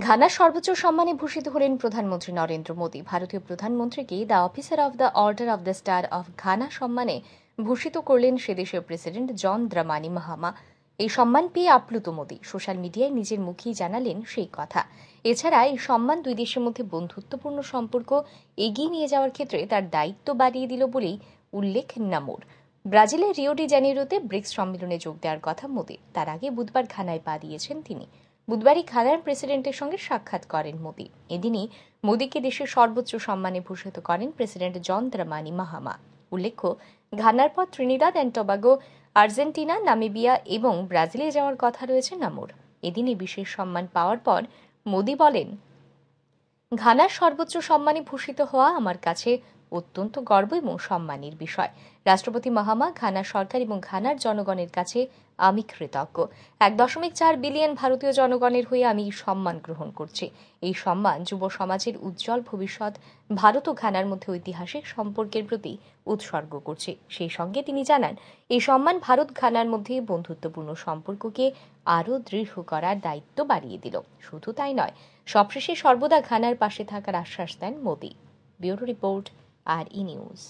ঘানার সর্বোচ্চ সম্মানে ভূষিত হলেন প্রধানমন্ত্রী নরেন্দ্র মোদী। ভারতীয় প্রধানমন্ত্রীকে the officer of the order of the star of Ghana সম্মানে ভূষিত করলেন সে দেশের প্রেসিডেন্ট জন দ্রামানি মাহামা। এই সম্মান পেয়ে আপ্লুত মোদী সোশ্যাল মিডিয়ায় নিজের মুখেই জানালেন সেই কথা। এছাড়া এই সম্মান দুই দেশের মধ্যে বন্ধুত্বপূর্ণ সম্পর্ক এগিয়ে নিয়ে যাওয়ার ক্ষেত্রে তার দায়িত্ব বাড়িয়ে দিল বলেই উল্লেখ নামোর। ব্রাজিলের রিও ডি জেনেরোতে ব্রিক্স সম্মেলনে যোগ দেওয়ার কথা মোদীর। তার আগে বুধবার ঘানায় পা দিয়েছেন তিনি। বুধবারই ঘানার প্রেসিডেন্টের সঙ্গে সাক্ষাৎ করেন মোদী। এদিনই মোদীকে দেশের সর্বোচ্চ সম্মানে ভূষিত করেন প্রেসিডেন্ট জন দ্রামানি মাহামা। উল্লেখ্য, ঘানার পর ত্রিনিদাদ অ্যান্ড টবাগো, আর্জেন্টিনা, নামিবিয়া এবং ব্রাজিলে যাওয়ার কথা রয়েছে নামোর। এদিনই বিশেষ সম্মান পাওয়ার পর মোদী বলেন, ঘানার সর্বোচ্চ সম্মানে ভূষিত হওয়া আমার কাছে অত্যন্ত গর্ব এবং সম্মানের বিষয়। রাষ্ট্রপতি মাহামা, ঘানার সরকার এবং ঘানার জনগণের কাছে আমি কৃতজ্ঞ। 1.4 বিলিয়ন ভারতীয় জনগণের হয়ে আমি এই সম্মান গ্রহণ করছি। এই সম্মান যুব সমাজের উজ্জ্বল ভবিষ্যৎ ভারত ও ঘানার মধ্যে ঐতিহাসিক সম্পর্কের প্রতি উৎসর্গ করছি। সেই সঙ্গে তিনি জানান, এই সম্মান ভারত ঘানার মধ্যে বন্ধুত্বপূর্ণ সম্পর্ককে আরও দৃঢ় করার দায়িত্ব বাড়িয়ে দিল। শুধু তাই নয়, সবশেষে সর্বদা ঘানার পাশে থাকার আশ্বাস দেন মোদী। ব্যুরো রিপোর্ট, আর ই নিউজ।